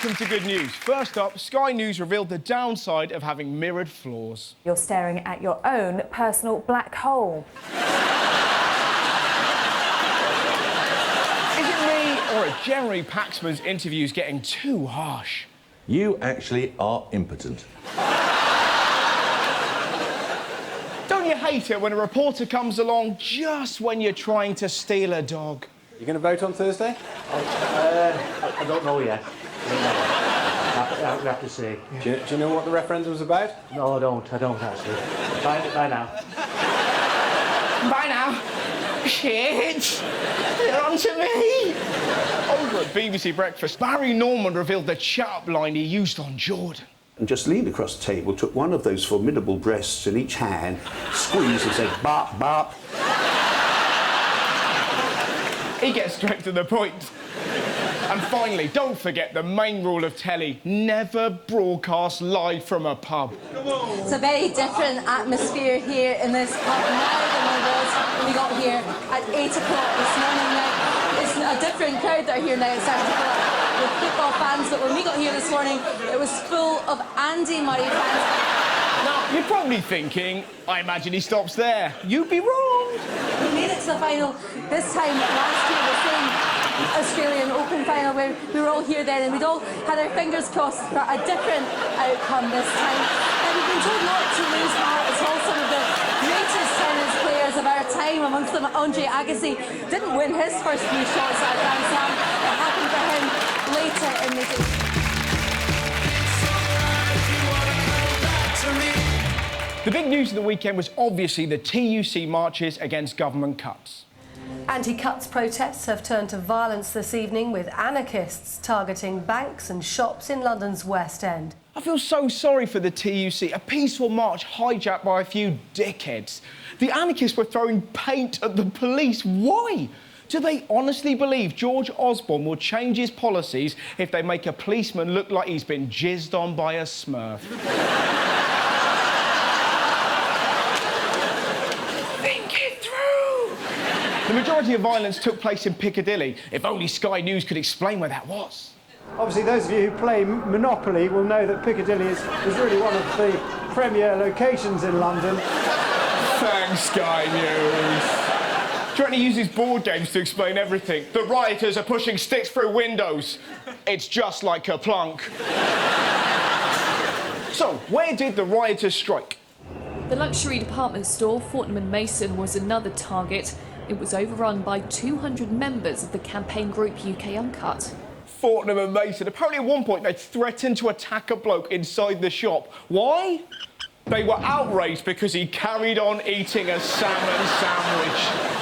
welcome to Good News. First up, Sky News revealed the downside of having mirrored floors. You're staring at your own personal black hole. Is it me, or are Jeremy Paxman's interviews getting too harsh? You actually are impotent. Don't you hate it when a reporter comes along just when you're trying to steal a dog? You going to vote on Thursday? I don't know yet. I'll have to see. Do you know what the referendum's about? No, I don't actually. Bye now. Bye now. Shit! They're on to me! Over at BBC Breakfast, Barry Norman revealed the chat-up line he used on Jordan. And just leaned across the table, took one of those formidable breasts in each hand, squeezed and said, bop, bop. He gets straight to the point. And finally, don't forget the main rule of telly: never broadcast live from a pub. It's a very different atmosphere here in this pub now than it was when we got here at 8 o'clock this morning. Now, it's a different crowd that are here now at 7 o'clock with football fans, but when we got here this morning, it was full of Andy Murray fans. Now, you're probably thinking, I imagine he stops there. You'd be wrong. We made it to the final this time last year, the same Australian Open final, where we were all here then and we'd all had our fingers crossed for a different outcome this time. And we've been told not to lose heart as well. Some of the greatest tennis players of our time, amongst them Andre Agassi, didn't win his first few shots at Grand Slam. It happened for him later in the day. The big news of the weekend was obviously the TUC marches against government cuts. Anti-cuts protests have turned to violence this evening, with anarchists targeting banks and shops in London's West End. I feel so sorry for the TUC, a peaceful march hijacked by a few dickheads. The anarchists were throwing paint at the police. Why? Do they honestly believe George Osborne will change his policies if they make a policeman look like he's been jizzed on by a Smurf? The majority of violence took place in Piccadilly. If only Sky News could explain where that was. Obviously, those of you who play Monopoly will know that Piccadilly is really one of the premier locations in London. Thanks, Sky News. Trying to use his board games to explain everything. The rioters are pushing sticks through windows. It's just like a plunk. So, where did the rioters strike? The luxury department store, Fortnum & Mason, was another target. It was overrun by 200 members of the campaign group UK Uncut. Fortnum & Mason. Apparently at one point they threatened to attack a bloke inside the shop. Why? They were outraged because he carried on eating a salmon sandwich.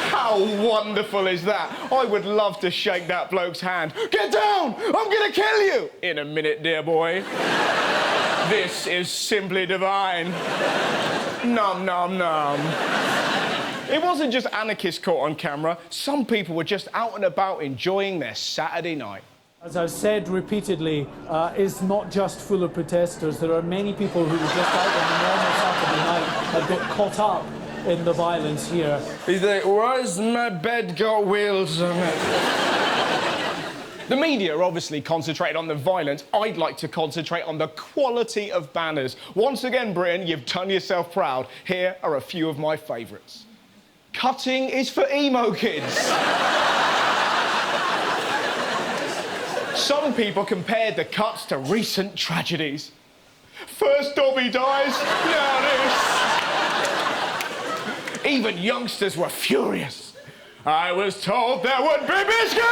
How wonderful is that? I would love to shake that bloke's hand. Get down! I'm gonna kill you! In a minute, dear boy. This is simply divine. Nom, nom, nom. It wasn't just anarchists caught on camera. Some people were just out and about enjoying their Saturday night. As I've said repeatedly, it's not just full of protesters. There are many people who were just out on a normal Saturday night and got caught up in the violence here. He's like, why's my bed got wheels on it? The media obviously concentrated on the violence. I'd like to concentrate on the quality of banners. Once again, Britain, you've done yourself proud. Here are a few of my favourites. Cutting is for emo kids. Some people compared the cuts to recent tragedies. First Dobby dies, now this. Even youngsters were furious. I was told there would be biscuit!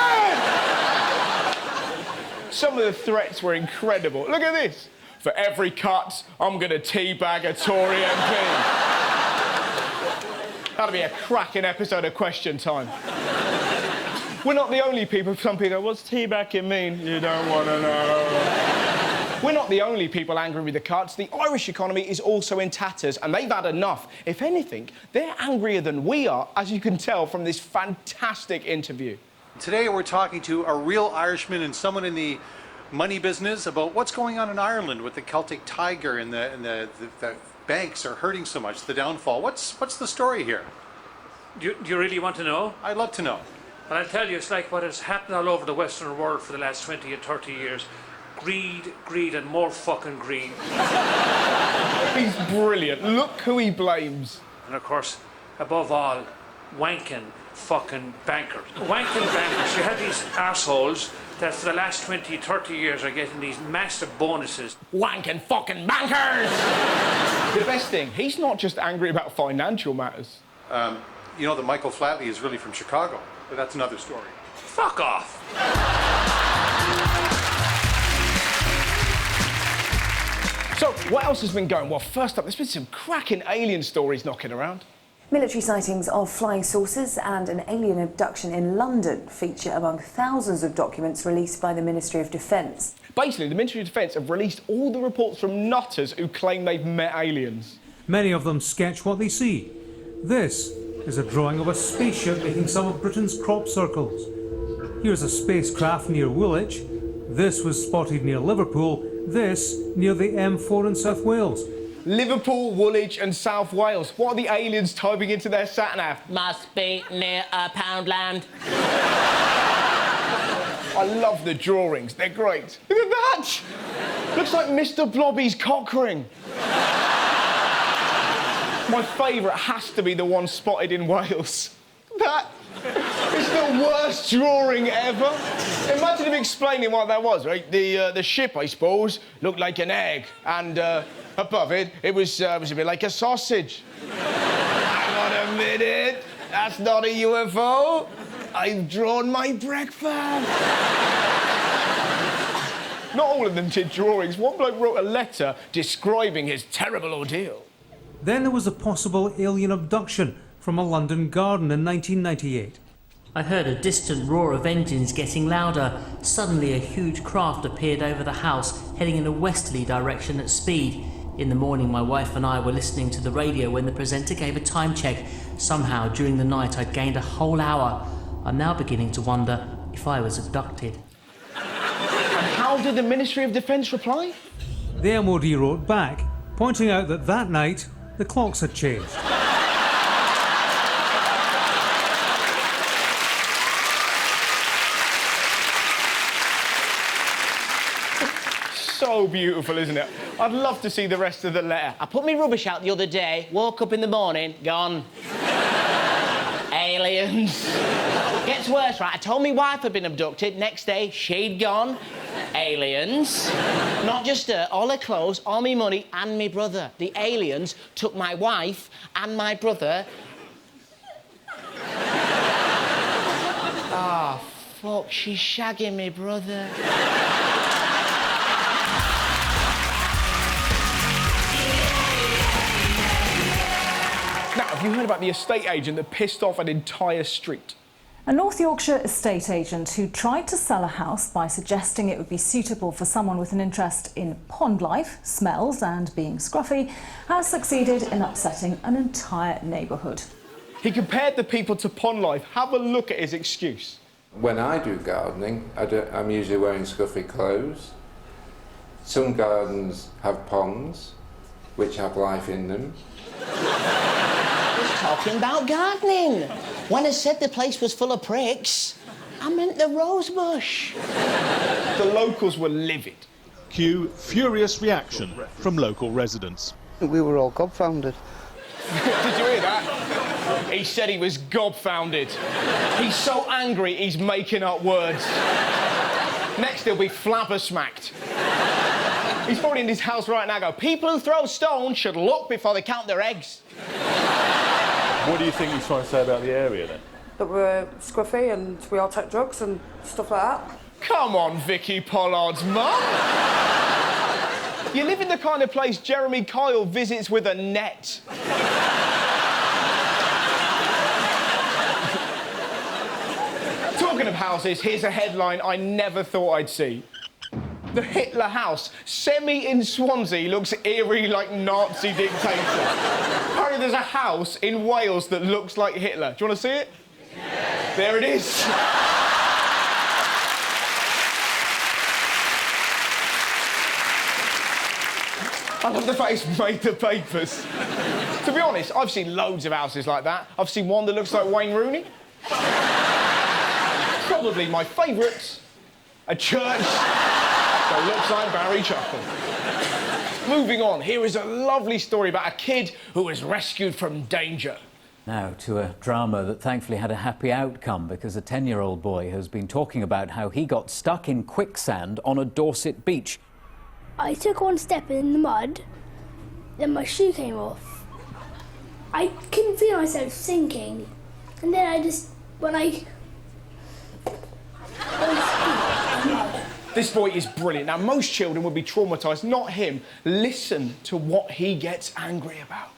Some of the threats were incredible. Look at this. For every cut, I'm going to teabag a Tory MP. That'll be a cracking episode of Question Time. We're not the only people. Some people go, what's teabagging mean? You don't want to know. We're not the only people angry with the cuts. The Irish economy is also in tatters, and they've had enough. If anything, they're angrier than we are, as you can tell from this fantastic interview. Today we're talking to a real Irishman and someone in the money business about what's going on in Ireland with the Celtic Tiger and the banks are hurting so much, the downfall. What's the story here? Do you really want to know? I'd love to know. Well, I'll tell you, it's like what has happened all over the Western world for the last 20 or 30 years. greed, and more fucking greed. He's brilliant. Look who he blames. And of course, above all, wanking fucking bankers. Wanking bankers. You have these arseholes that for the last 20, 30 years are getting these massive bonuses. Wanking fucking bankers! The best thing, he's not just angry about financial matters. You know that Michael Flatley is really from Chicago, but that's another story. Fuck off! So, what else has been going? Well, first up, there's been some cracking alien stories knocking around. Military sightings of flying saucers and an alien abduction in London feature among thousands of documents released by the Ministry of Defence. Basically, the Ministry of Defence have released all the reports from nutters who claim they've met aliens. Many of them sketch what they see. This is a drawing of a spaceship making some of Britain's crop circles. Here's a spacecraft near Woolwich. This was spotted near Liverpool. This near the M4 in South Wales. Liverpool, Woolwich and South Wales. What are the aliens typing into their sat-nav? Must be near Poundland. I love the drawings. They're great. Look at that! Looks like Mr. Blobby's cock ring. My favourite has to be the one spotted in Wales. That is the worst drawing ever. Imagine him explaining what that was, right? The ship, I suppose, looked like an egg, and above it, it was a bit like a sausage. Hang on a minute. That's not a UFO. I've drawn my breakfast. Not all of them did drawings. One bloke wrote a letter describing his terrible ordeal. Then there was a possible alien abduction from a London garden in 1998. I heard a distant roar of engines getting louder. Suddenly a huge craft appeared over the house, heading in a westerly direction at speed. In the morning, my wife and I were listening to the radio when the presenter gave a time check. Somehow, during the night, I'd gained a whole hour. I'm now beginning to wonder if I was abducted. And how did the Ministry of Defence reply? The MOD wrote back, pointing out that that night, the clocks had changed. So beautiful, isn't it? I'd love to see the rest of the letter. I put my rubbish out the other day, woke up in the morning, gone. Aliens. Gets worse, right? I told my wife I'd been abducted. Next day, she'd gone. Aliens. Not just her, all her clothes, all my money, and my brother. The aliens took my wife and my brother. Ah, fuck, she's shagging me brother. Now, have you heard about the estate agent that pissed off an entire street? A North Yorkshire estate agent who tried to sell a house by suggesting it would be suitable for someone with an interest in pond life, smells and being scruffy, has succeeded in upsetting an entire neighbourhood. He compared the people to pond life. Have a look at his excuse. When I do gardening, I'm usually wearing scruffy clothes. Some gardens have ponds, which have life in them. Talking about gardening. When I said the place was full of pricks, I meant the rose bush. The locals were livid. Cue furious reaction from local residents. We were all gobfounded. Did you hear that? He said he was gobfounded. He's so angry he's making up words. Next he'll be flabbersmacked. He's probably in his house right now go, people who throw stones should look before they count their eggs. What do you think he's trying to say about the area then? That we're scruffy and we all take drugs and stuff like that. Come on, Vicky Pollard's mum. You live in the kind of place Jeremy Kyle visits with a net. Talking of houses, here's a headline I never thought I'd see. The Hitler house, semi in Swansea, looks eerie like Nazi dictator. Apparently there's a house in Wales that looks like Hitler. Do you want to see it? Yeah. There it is. I love the fact it's made the papers. To be honest, I've seen loads of houses like that. I've seen one that looks like Wayne Rooney. Probably my favourite, a church So looks like Barry chuckled. Moving on, here is a lovely story about a kid who was rescued from danger. Now to a drama that thankfully had a happy outcome, because a 10-year-old boy has been talking about how he got stuck in quicksand on a Dorset beach. I took one step in the mud, then my shoe came off. I couldn't feel myself sinking, and then I just, This boy is brilliant. Now, most children would be traumatised, not him. Listen to what he gets angry about.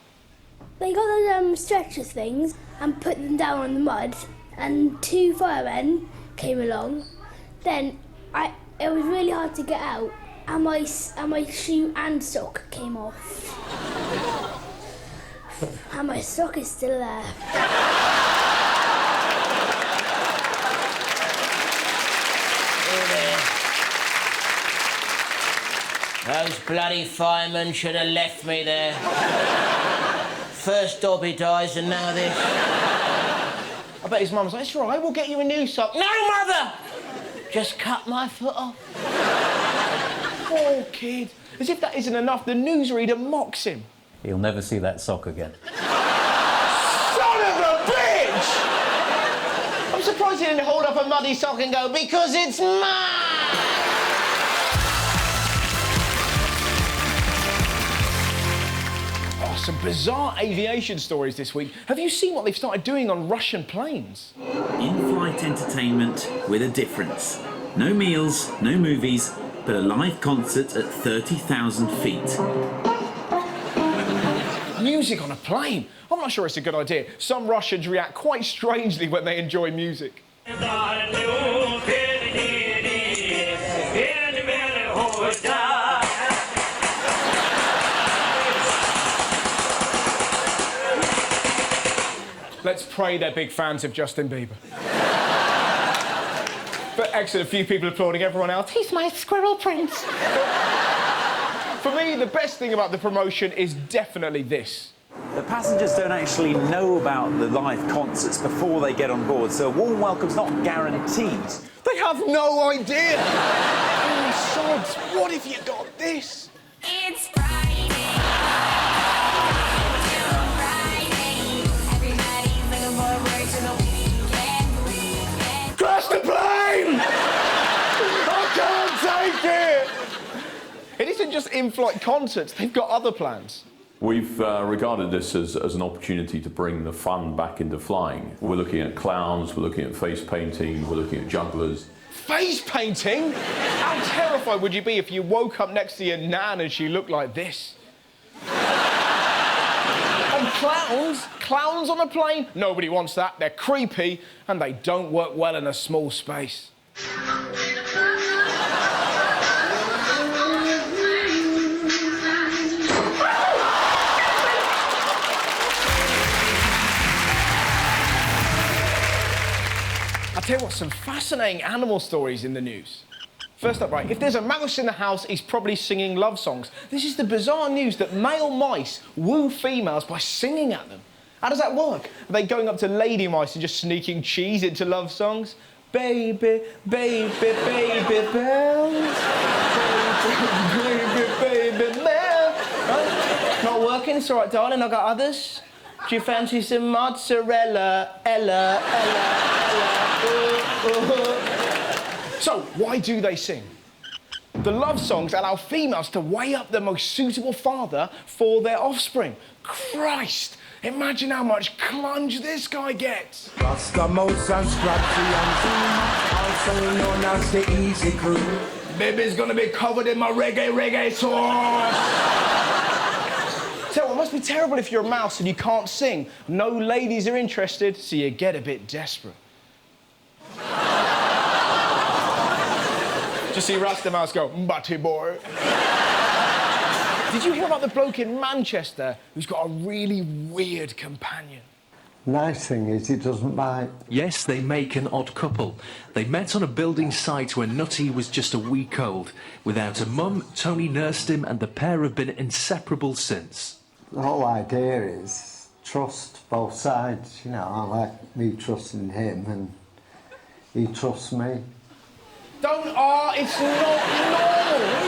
They got those stretcher things and put them down on the mud, and 2 firemen came along. Then it was really hard to get out, and my shoe and sock came off. And my sock is still there. Those bloody firemen should have left me there. First Dobby dies and now this. I bet his mum's like, it's all right, we'll get you a new sock. No, Mother! Just cut my foot off. Poor kid. As if that isn't enough, the newsreader mocks him. He'll never see that sock again. Son of a bitch! I'm surprised he didn't hold up a muddy sock and go, because it's mine! Some bizarre aviation stories this week. Have you seen what they've started doing on Russian planes? In-flight entertainment with a difference. No meals, no movies, but a live concert at 30,000 feet. Music on a plane? I'm not sure it's a good idea. Some Russians react quite strangely when they enjoy music. Let's pray they're big fans of Justin Bieber. But excellent, a few people applauding, everyone else, he's my squirrel prince. For me, the best thing about the promotion is definitely this. The passengers don't actually know about the live concerts before they get on board, so a warm welcome's not guaranteed. They have no idea. Oh, sods, what if you got this? It's Friday. Crash the plane! I can't take it! It isn't just in-flight concerts, they've got other plans. We've regarded this as an opportunity to bring the fun back into flying. We're looking at clowns, we're looking at face painting, we're looking at jugglers. Face painting? How terrified would you be if you woke up next to your nan and she looked like this? And clowns? Clowns on a plane? Nobody wants that. They're creepy and they don't work well in a small space. I'll tell you what, some fascinating animal stories in the news. First up, right, if there's a mouse in the house, he's probably singing love songs. This is the bizarre news that male mice woo females by singing at them. How does that work? Are they going up to lady mice and just sneaking cheese into love songs? Baby, baby, baby bells. Baby, baby, baby bells. Right? Not working, it's all right, darling, I've got others. Do you fancy some mozzarella? Ella, Ella, Ella. So, why do they sing? The love songs allow females to weigh up the most suitable father for their offspring. Christ! Imagine how much clunge this guy gets. Rasta Mouse and Scrappy and Zoom, also known as the Easy Crew. Baby's gonna be covered in my reggae sauce. So it must be terrible if you're a mouse and you can't sing. No ladies are interested, so you get a bit desperate. Just see Rasta Mouse go, "Batty boy." Did you hear about the bloke in Manchester who's got a really weird companion? Nice thing is it doesn't bite. Yes, they make an odd couple. They met on a building site when Nutty was just a week old. Without a mum, Tony nursed him and the pair have been inseparable since. The whole idea is trust both sides. You know, I like me trusting him and he trusts me. Don't, it's not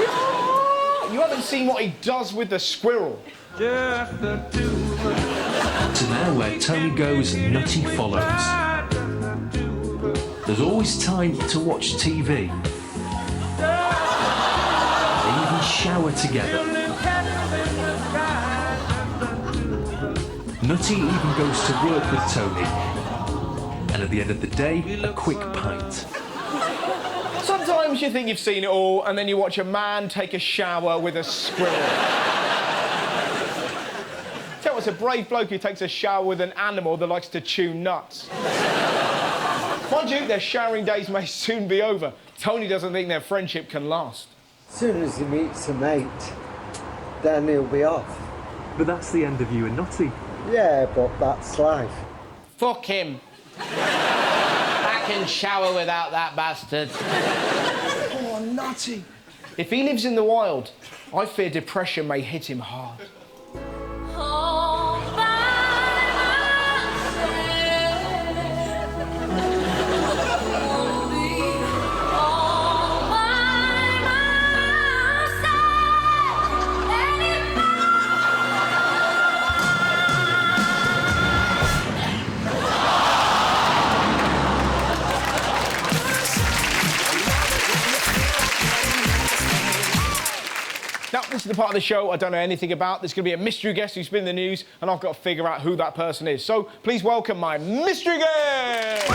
normal. You haven't seen what he does with the squirrel. To now where Tony goes, Nutty follows. There's always time to watch TV. They even shower together. Nutty even goes to work with Tony. And at the end of the day, a quick pint. Sometimes you think you've seen it all, and then you watch a man take a shower with a squirrel. Tell us, a brave bloke who takes a shower with an animal that likes to chew nuts. Mind you, their showering days may soon be over. Tony doesn't think their friendship can last. As soon as he meets a mate, then he'll be off. But that's the end of you and Nutty. Yeah, but that's life. Fuck him. I can shower without that bastard. Oh, Nutty. If he lives in the wild, I fear depression may hit him hard. Now, this is the part of the show I don't know anything about. There's going to be a mystery guest who's been in the news, and I've got to figure out who that person is. So, please welcome my mystery guest!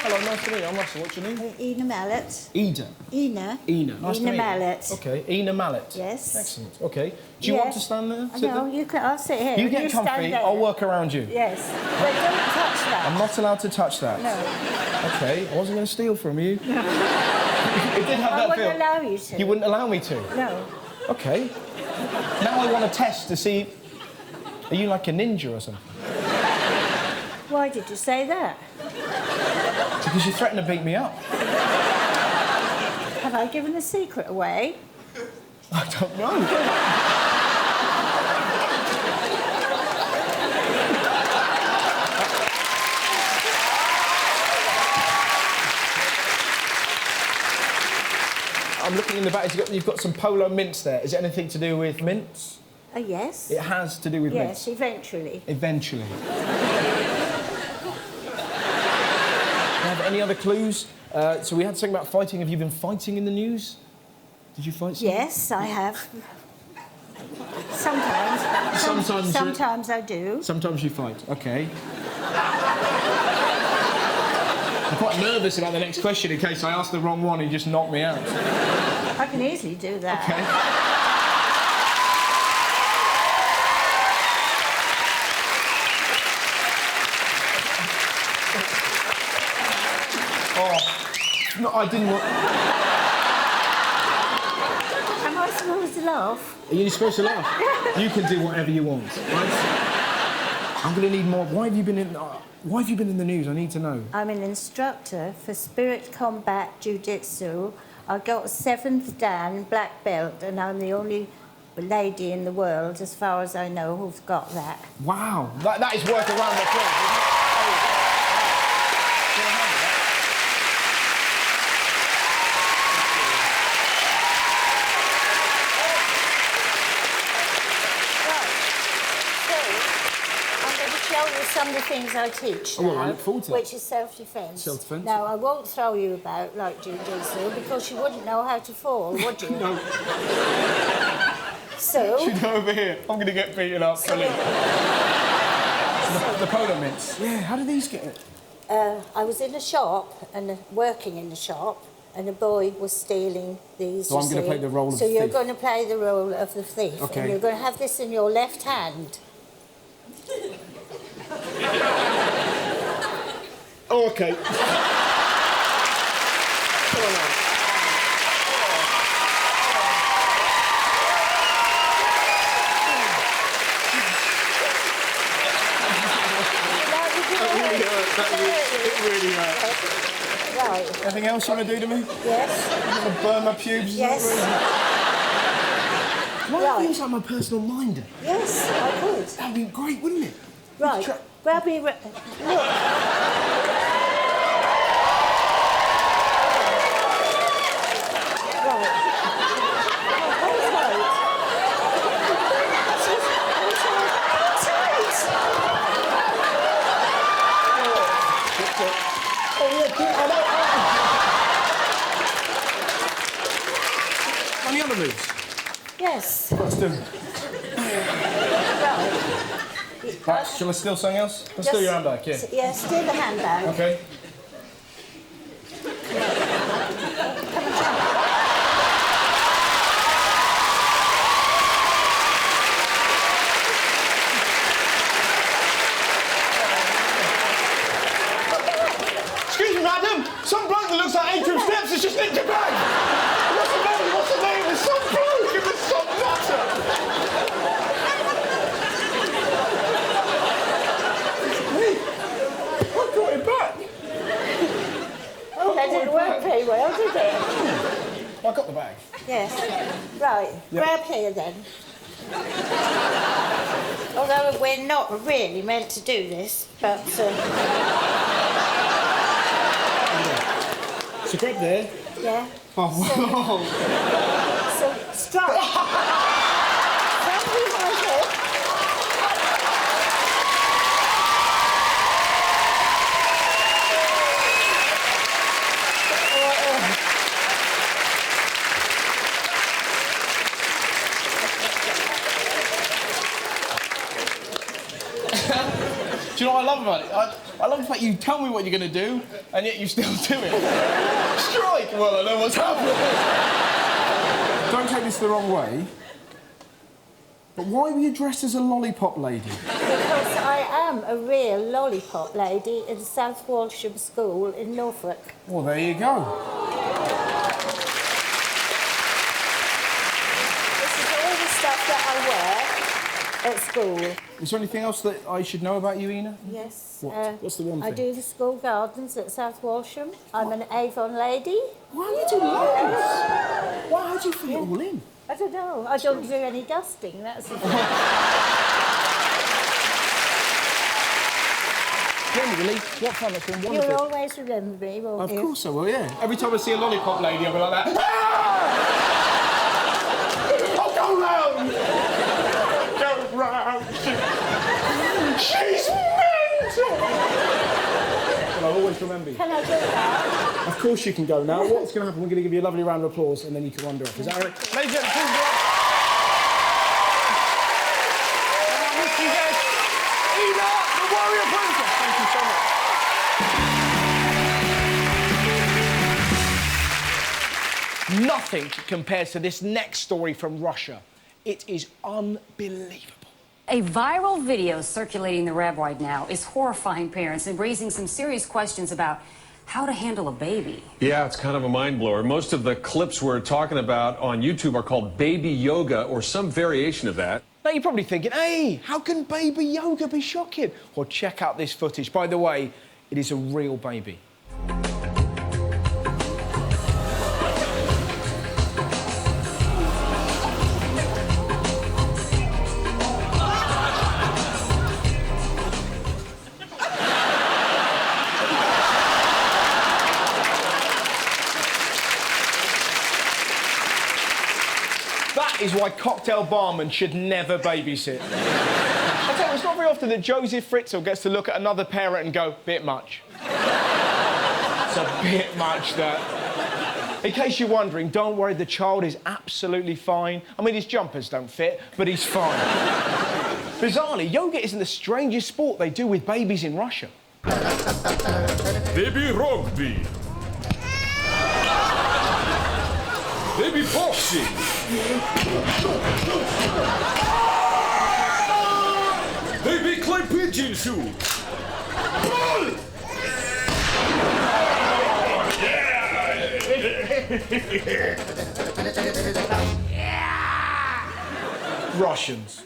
Hello, nice to meet you. I'm Russell. What's your name? Ina Mallet. Ida. Ina. Ina. Nice to meet you. Mallet. OK, Ina Mallet. Yes. Excellent. OK. Do you want to stand there? Sit No, there? you can. I'll sit here. You get stand comfy. there. I'll work around you. Yes. But don't touch that. I'm not allowed to touch that. No. OK, I wasn't going to steal from you. No. It did have I that wouldn't feel. allow you to. You wouldn't allow me to? No. OK. Now I want to test to see... Are you like a ninja or something? Why did you say that? Because you threatened to beat me up. Have I given the secret away? I don't know. I'm looking in the back. You've got some polo mints there. Is it anything to do with mints? Yes. It has to do with mints. Yes, eventually. Eventually. Do you have any other clues? So we had something about fighting. Have you been fighting in the news? Did you fight someone? Yes, I have. Sometimes. Sometimes I do. Sometimes you fight. OK. I'm quite nervous about the next question in case I ask the wrong one and you just knock me out. I can easily do that. OK. Oh, no, I didn't want... Am I supposed to laugh? Are you supposed to laugh? You can do whatever you want, right? I'm going to need more... Why have you been in the news? I need to know. I'm an instructor for Spirit Combat Jiu-Jitsu. I got a 7th Dan black belt, and I'm the only lady in the world, as far as I know, who's got that. Wow, that is worth a round of applause. Some of the things I teach now, well, I look forward to that. which is self-defence. Self-defence. Now, I won't throw you about like jiu-jitsu because you wouldn't know how to fall, would you? No. So... Should go over here. I'm going to get beaten up. Brilliant. The polo mints. Yeah, how do these get it? I was in a shop, and working in the shop, and a boy was stealing these. So I'm going to play the role of the thief. So you're going to play the role of the thief. Okay. And you're going to have this in your left hand. Oh, OK. It really hurt. It really hurt. Right. Anything else you want to do to me? Yes. You want to burn my pubes? Yes. Can I use like my personal minder? Yes, I could. That'd be great, wouldn't it? Right. Grab me. Look. Any other moves? Yes. Let's do it. Right. Right, shall I steal something else? Let's Just- do your handbag, yeah. Yeah, steal the handbag. Okay. Excuse me, madam. Some bloke that looks like Adrian Steps has just nicked your bag. What's the name? What's the name? There's some bloke. It was some nutter. Hey, I got it back. That didn't work very well, did it? I got the bag. Yes. Right. Yep. Grab here then. Although we're not really meant to do this, but. So grab there. Yeah. Oh, wow. So strike. From behind it. Do you know what I love about it? I love the fact you tell me what you're going to do, and yet you still do it. Strike! Well, I know what's happening. Don't take this the wrong way, but why were you dressed as a lollipop lady? Because I am a real lollipop lady in South Walsham School in Norfolk. Well, there you go. This is all the stuff that I wear at school. Is there anything else that I should know about you, Ina? Yes. What? What's the one I thing? do the school gardens at South Walsham. I'm an Avon lady. Why do you do loads? Why, how do you fit it all in? I don't know. I don't do any dusting, that's the thing. Generally, what fun it's been You'll wonderful. always remember me, won't Of you? course I will, yeah. Every time I see a lollipop lady, I'll be like that. I'll go round! Go round! She's mental! Well, I'll always remember you. Can I do that? Of course you can go now. What's going to happen? We're going to give you a lovely round of applause and then you can wander off. Is that all right? Ladies and gentlemen, please go. And I wish you guys Ina, the warrior princess. Thank you so much. Nothing compares to this next story from Russia. It is unbelievable. A viral video circulating the web right now is horrifying parents and raising some serious questions about how to handle a baby. Yeah, it's kind of a mind blower. Most of the clips we're talking about on YouTube are called baby yoga or some variation of that. Now you're probably thinking, hey, how can baby yoga be shocking? Well, check out this footage. By the way, it is a real baby. That is why cocktail barman should never babysit. I tell you, it's not very often that Joseph Fritzl gets to look at another parent and go, bit much. It's a bit much, that. In case you're wondering, don't worry, the child is absolutely fine. I mean, his jumpers don't fit, but he's fine. Bizarrely, yoga isn't the strangest sport they do with babies in Russia. Baby rugby. Baby boxing. Baby clay pigeon shoot. Russians.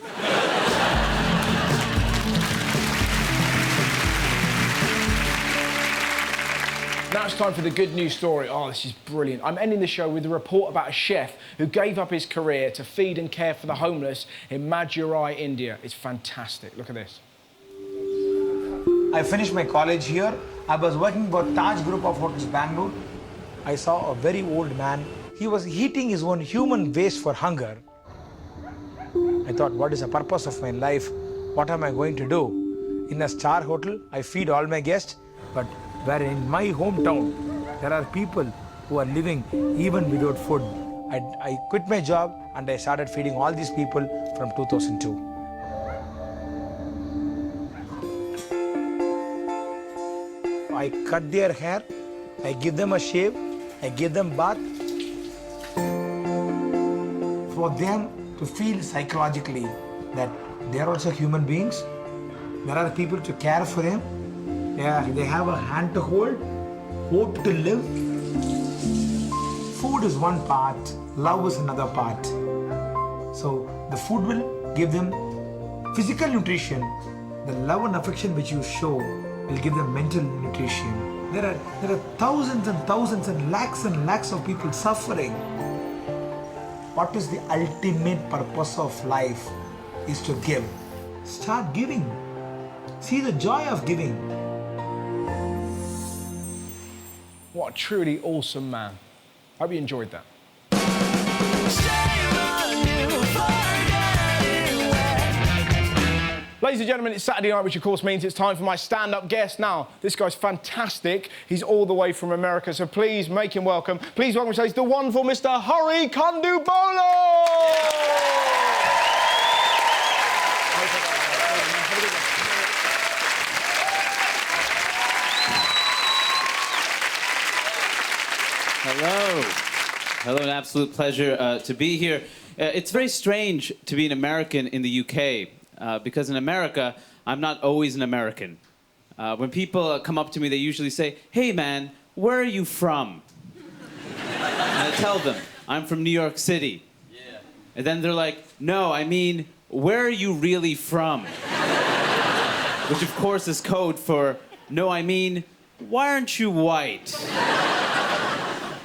Now it's time for the good news story. Oh, this is brilliant. I'm ending the show with a report about a chef who gave up his career to feed and care for the homeless in Madurai, India. It's fantastic. Look at this. I finished my college here. I was working for Taj Group of Hotels, Bangalore. I saw a very old man. He was eating his own human waste for hunger. I thought, what is the purpose of my life? What am I going to do? In a star hotel, I feed all my guests, but where in my hometown, there are people who are living even without food. I quit my job and I started feeding all these people from 2002. I cut their hair, I give them a shave, I give them bath. For them to feel psychologically that they are also human beings, there are people to care for them, they have a hand to hold, hope to live. Food is one part, love is another part. So the food will give them physical nutrition, the love and affection which you show will give them mental nutrition. There are thousands and thousands and lakhs of people suffering. What is the ultimate purpose of life is to give. Start giving. See the joy of giving. What a truly awesome man. Hope you enjoyed that. Ladies and gentlemen, it's Saturday night, which of course means it's time for my stand-up guest. Now, this guy's fantastic. He's all the way from America, so please make him welcome. Please welcome to the wonderful Mr. Hari Kondabolu! Hello. Hello, an absolute pleasure to be here. It's very strange to be an American in the UK, because in America, I'm not always an American. When people come up to me, they usually say, "Hey man, where are you from?" And I tell them, "I'm from New York City." Yeah. And then they're like, "No, I mean, where are you really from?" Which of course is code for, "No, I mean, why aren't you white?"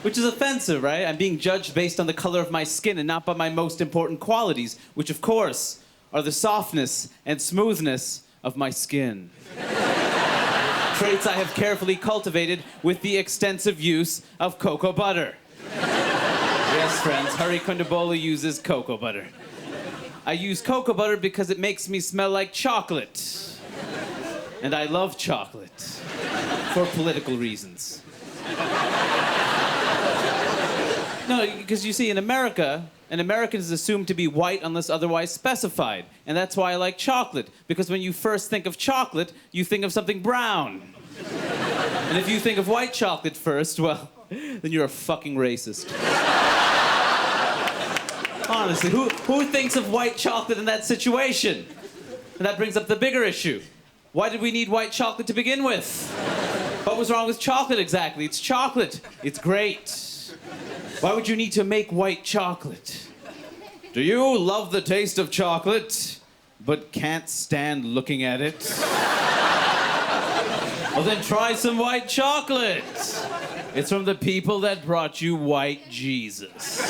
Which is offensive, right? I'm being judged based on the color of my skin and not by my most important qualities, which of course are the softness and smoothness of my skin. Traits I have carefully cultivated with the extensive use of cocoa butter. Yes, friends, Hari Kondabolu uses cocoa butter. I use cocoa butter because it makes me smell like chocolate. And I love chocolate. For political reasons. No, because you see, in America, an American is assumed to be white unless otherwise specified. And that's why I like chocolate. Because when you first think of chocolate, you think of something brown. And if you think of white chocolate first, well, then you're a fucking racist. Honestly, who thinks of white chocolate in that situation? And that brings up the bigger issue. Why did we need white chocolate to begin with? What was wrong with chocolate exactly? It's chocolate. It's great. Why would you need to make white chocolate? Do you love the taste of chocolate, but can't stand looking at it? Well, then try some white chocolate. It's from the people that brought you white Jesus.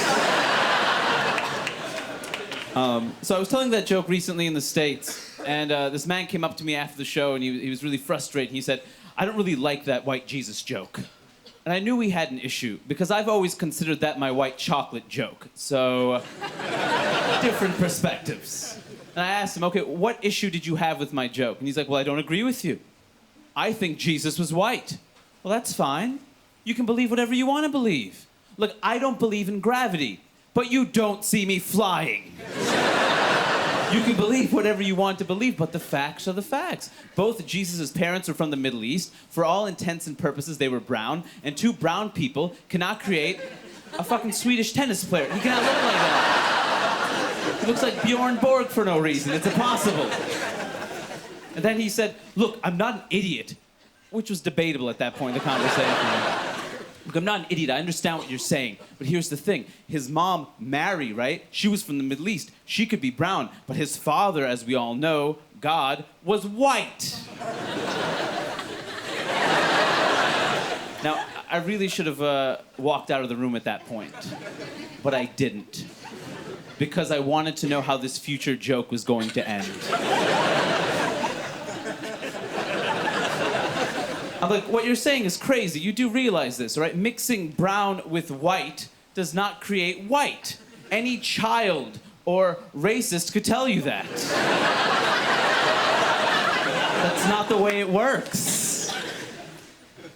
So I was telling that joke recently in the States, and this man came up to me after the show, and he was really frustrated. He said, "I don't really like that white Jesus joke." And I knew we had an issue, because I've always considered that my white chocolate joke. So, different perspectives. And I asked him, "Okay, what issue did you have with my joke?" And he's like, "Well, I don't agree with you. I think Jesus was white." Well, that's fine. You can believe whatever you want to believe. Look, I don't believe in gravity, but you don't see me flying. You can believe whatever you want to believe, but the facts are the facts. Both Jesus' parents were from the Middle East. For all intents and purposes, they were brown. And two brown people cannot create a fucking Swedish tennis player. He cannot look like that. He looks like Bjorn Borg for no reason. It's impossible. And then he said, "Look, I'm not an idiot," which was debatable at that point in the conversation. Look, I'm not an idiot. I understand what you're saying. But here's the thing. His mom, Mary, right? She was from the Middle East. She could be brown. But his father, as we all know, God, was white. Now, I really should have walked out of the room at that point, but I didn't, because I wanted to know how this future joke was going to end. I'm like, what you're saying is crazy. You do realize this, right? Mixing brown with white does not create white. Any child or racist could tell you that. That's not the way it works.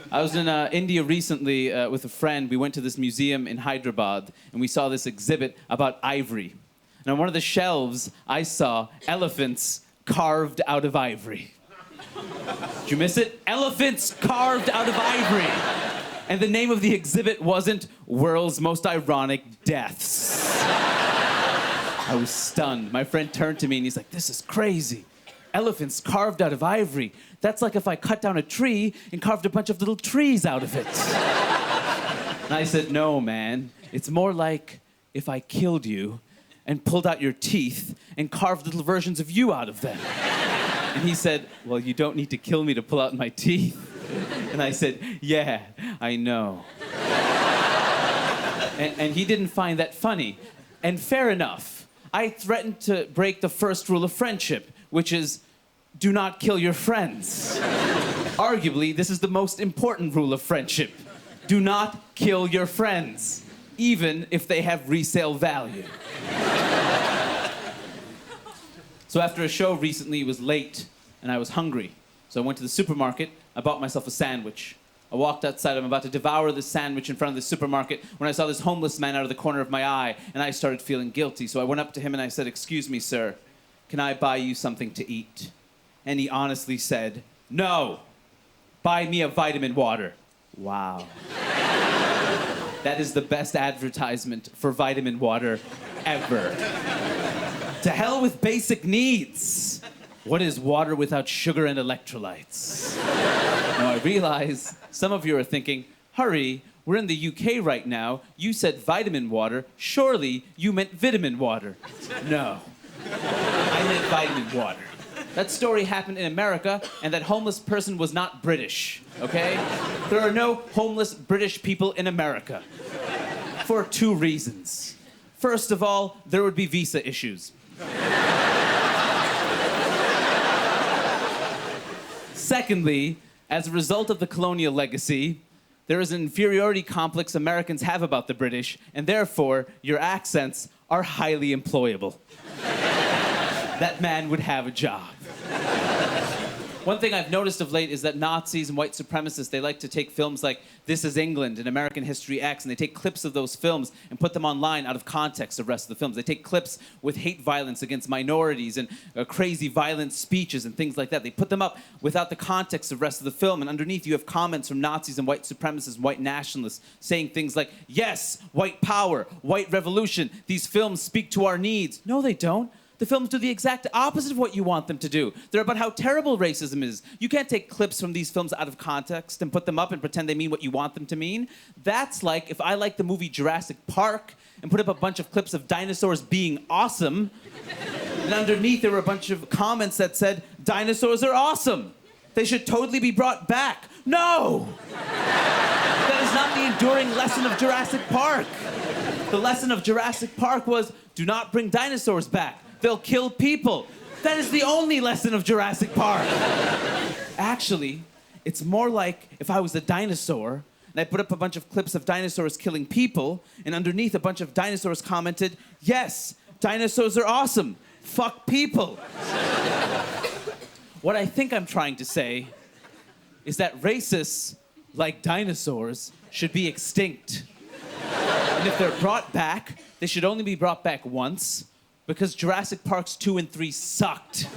I was in India recently with a friend. We went to this museum in Hyderabad, and we saw this exhibit about ivory. And on one of the shelves, I saw elephants carved out of ivory. Did you miss it? Elephants carved out of ivory. And the name of the exhibit wasn't World's Most Ironic Deaths. I was stunned. My friend turned to me and he's like, this is crazy. Elephants carved out of ivory. That's like if I cut down a tree and carved a bunch of little trees out of it. And I said, no, man. It's more like if I killed you and pulled out your teeth and carved little versions of you out of them. And he said, well, you don't need to kill me to pull out my teeth. And I said, yeah, I know. And he didn't find that funny. And fair enough. I threatened to break the first rule of friendship, which is do not kill your friends. Arguably, this is the most important rule of friendship. Do not kill your friends, even if they have resale value. So after a show recently, it was late, and I was hungry. So I went to the supermarket, I bought myself a sandwich. I walked outside, I'm about to devour this sandwich in front of the supermarket when I saw this homeless man out of the corner of my eye, and I started feeling guilty. So I went up to him and I said, excuse me, sir, can I buy you something to eat? And he honestly said, no, buy me a vitamin water. Wow. That is the best advertisement for vitamin water ever. To hell with basic needs. What is water without sugar and electrolytes? Now I realize some of you are thinking, hurry, we're in the UK right now. You said vitamin water. Surely you meant vitamin water. No, I meant vitamin water. That story happened in America, and that homeless person was not British, okay? There are no homeless British people in America. For 2 reasons. First of all, there would be visa issues. Secondly, as a result of the colonial legacy, there is an inferiority complex Americans have about the British, and therefore, your accents are highly employable. That man would have a job. One thing I've noticed of late is that Nazis and white supremacists, they like to take films like This Is England and American History X, and they take clips of those films and put them online out of context of the rest of the films. They take clips with hate violence against minorities and crazy violent speeches and things like that. They put them up without the context of the rest of the film, and underneath you have comments from Nazis and white supremacists and white nationalists saying things like, yes, white power, white revolution, these films speak to our needs. No, they don't. The films do the exact opposite of what you want them to do. They're about how terrible racism is. You can't take clips from these films out of context and put them up and pretend they mean what you want them to mean. That's like if I like the movie Jurassic Park and put up a bunch of clips of dinosaurs being awesome, and underneath there were a bunch of comments that said, dinosaurs are awesome. They should totally be brought back. No! That is not the enduring lesson of Jurassic Park. The lesson of Jurassic Park was, do not bring dinosaurs back. They'll kill people. That is the only lesson of Jurassic Park. Actually, it's more like if I was a dinosaur and I put up a bunch of clips of dinosaurs killing people, and underneath a bunch of dinosaurs commented, yes, dinosaurs are awesome. Fuck people. What I think I'm trying to say is that racists, like dinosaurs, should be extinct. And if they're brought back, they should only be brought back once, because Jurassic Parks 2 and 3 sucked.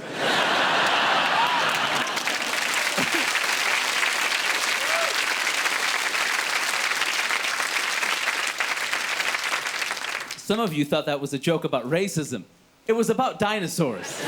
Some of you thought that was a joke about racism. It was about dinosaurs.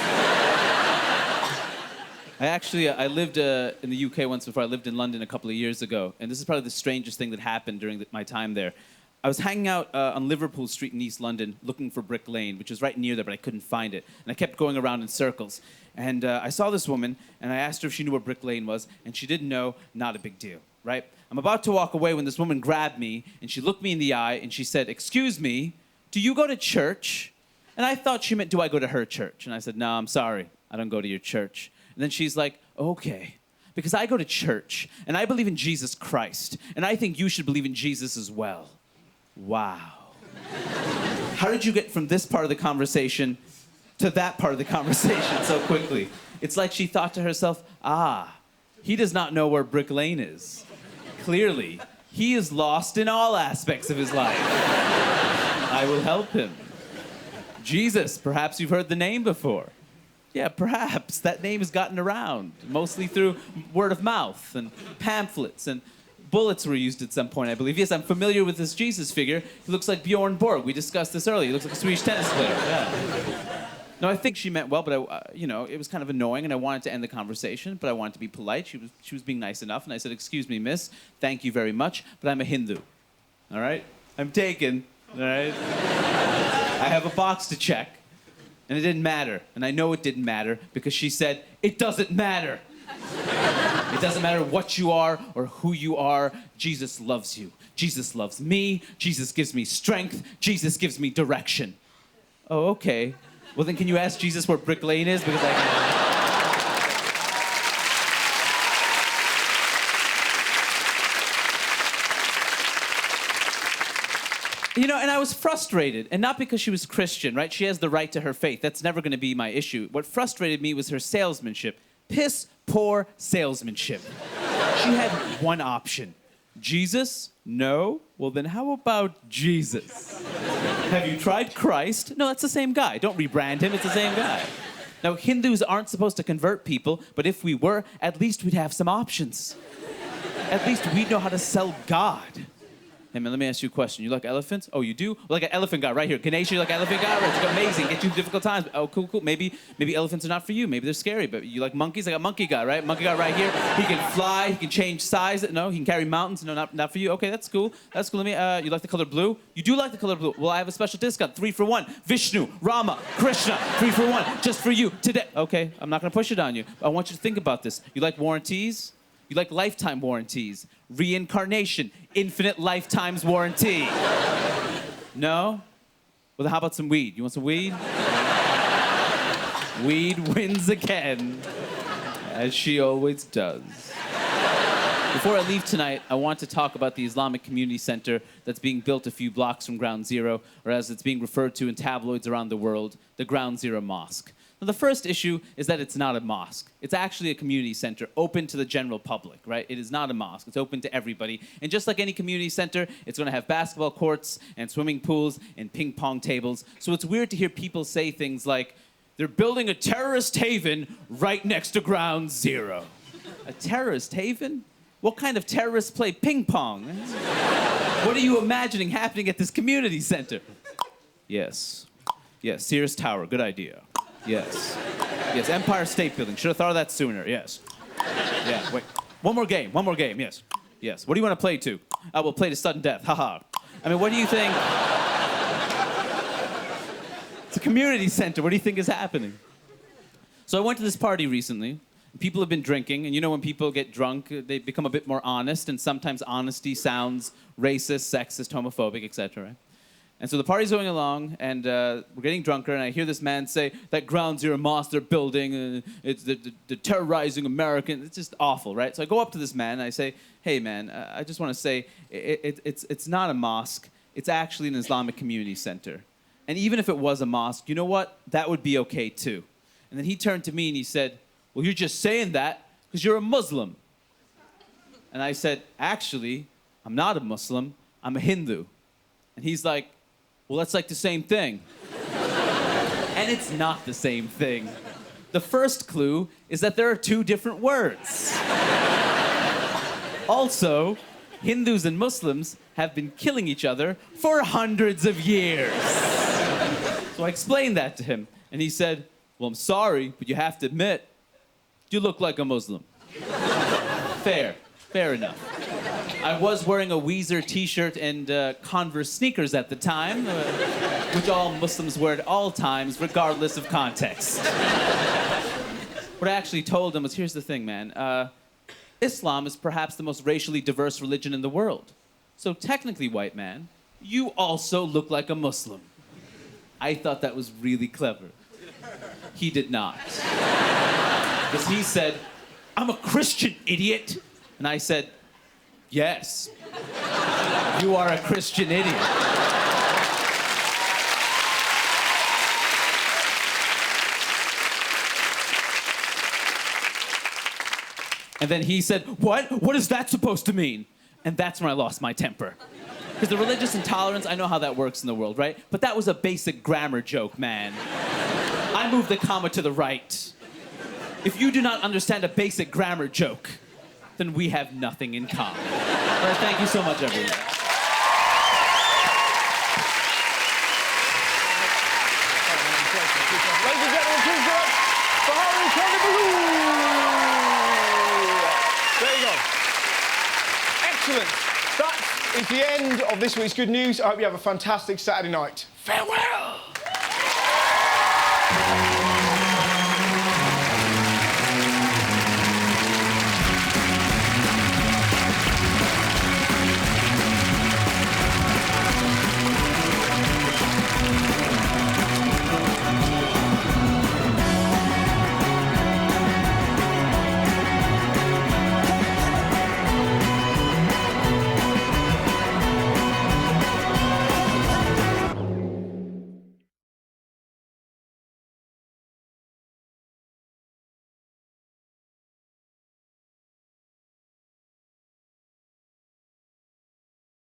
I lived in the UK once before. I lived in London a couple of years ago, and this is probably the strangest thing that happened during my time there. I was hanging out on Liverpool Street in East London looking for Brick Lane, which was right near there, but I couldn't find it. And I kept going around in circles. And I saw this woman, and I asked her if she knew where Brick Lane was, and she didn't know. Not a big deal. right? I'm about to walk away when this woman grabbed me, and she looked me in the eye, and she said, "Excuse me, do you go to church?" And I thought she meant, do I go to her church? And I said, "No, I'm sorry. I don't go to your church." And then she's like, "Okay, because I go to church, and I believe in Jesus Christ, and I think you should believe in Jesus as well." Wow. How did you get from this part of the conversation to that part of the conversation so quickly? It's like she thought to herself, he does not know where Brick Lane is. Clearly, he is lost in all aspects of his life. I will help him. Jesus, perhaps you've heard the name before. Yeah, perhaps that name has gotten around, mostly through word of mouth and pamphlets, and bullets were used at some point, I believe. Yes, I'm familiar with this Jesus figure. He looks like Bjorn Borg. We discussed this earlier. He looks like a Swedish tennis player. Yeah. No, I think she meant well, but it was kind of annoying, and I wanted to end the conversation, but I wanted to be polite. She was being nice enough, and I said, "Excuse me, miss, thank you very much, but I'm a Hindu. All right? I'm taken. All right? I have a box to check." And it didn't matter. And I know it didn't matter because she said, "It doesn't matter. It doesn't matter what you are or who you are. Jesus loves you. Jesus loves me. Jesus gives me strength. Jesus gives me direction." "Oh, okay. Well, then can you ask Jesus where Brick Lane is? Because I can..." And I was frustrated, and not because she was Christian, right? She has the right to her faith. That's never going to be my issue. What frustrated me was her salesmanship. Piss poor salesmanship. She had one option. Jesus? No? Well, then how about Jesus? Have you tried Christ? No, that's the same guy. Don't rebrand him. It's the same guy. Now, Hindus aren't supposed to convert people, but if we were, at least we'd have some options. At least we'd know how to sell God. Hey, man, let me ask you a question. You like elephants? Oh, you do? Well, like an elephant guy right here. Ganesha, you like elephant guy? Right, it's amazing. Get you through difficult times. Oh, cool. Maybe elephants are not for you. Maybe they're scary. But you like monkeys? I got monkey guy, right? Monkey guy right here. He can fly. He can change size. No, he can carry mountains. No, not for you. Okay, that's cool. That's cool. Let me. You like the color blue? You do like the color blue. Well, I have a special discount. 3 for 1. Vishnu, Rama, Krishna. 3 for 1. Just for you today. Okay, I'm not gonna push it on you. I want you to think about this. You like warranties? You like lifetime warranties. Reincarnation, infinite lifetimes warranty. No? Well, then how about some weed? You want some weed? Weed wins again, as she always does. Before I leave tonight, I want to talk about the Islamic Community Center that's being built a few blocks from Ground Zero, or as it's being referred to in tabloids around the world, the Ground Zero Mosque. Now, the first issue is that it's not a mosque. It's actually a community center open to the general public, right? It is not a mosque. It's open to everybody. And just like any community center, it's going to have basketball courts and swimming pools and ping pong tables. So it's weird to hear people say things like, they're building a terrorist haven right next to Ground Zero. A terrorist haven? What kind of terrorists play ping pong? What are you imagining happening at this community center? Yes, Sears Tower, good idea. Yes, Empire State Building. Should have thought of that sooner, yes. Yeah, wait. One more game, yes. What do you want to play to? We'll play to sudden death, haha. I mean, what do you think? It's a community center. What do you think is happening? So I went to this party recently. People have been drinking, and when people get drunk, they become a bit more honest, and sometimes honesty sounds racist, sexist, homophobic, etc., right? And so the party's going along, and we're getting drunker, and I hear this man say, that Ground Zero mosque they're building, they're terrorizing Americans. It's just awful, right? So I go up to this man, and I say, "Hey, man, I just want to say, it's not a mosque. It's actually an Islamic community center. And even if it was a mosque, you know what? That would be okay, too." And then he turned to me, and he said, "Well, you're just saying that because you're a Muslim." And I said, "Actually, I'm not a Muslim. I'm a Hindu." And he's like, "Well, that's like the same thing." And it's not the same thing. The first clue is that there are 2 different words. Also, Hindus and Muslims have been killing each other for hundreds of years. So I explained that to him, and he said, "Well, I'm sorry, but you have to admit, you look like a Muslim." Fair enough. I was wearing a Weezer t-shirt and Converse sneakers at the time, which all Muslims wear at all times, regardless of context. What I actually told him was, here's the thing, man. Islam is perhaps the most racially diverse religion in the world. So technically, white man, you also look like a Muslim. I thought that was really clever. He did not. Because he said, I'm a Christian, idiot. And I said, yes, you are a Christian idiot. And then he said, what? What is that supposed to mean? And that's when I lost my temper. Because the religious intolerance, I know how that works in the world, right? But that was a basic grammar joke, man. I moved the comma to the right. If you do not understand a basic grammar joke, then we have nothing in common. All right, thank you so much, everyone. Ladies and gentlemen, please give up for Harry Kennedy. There you go. Excellent. That is the end of this week's Good News. I hope you have a fantastic Saturday night. Farewell.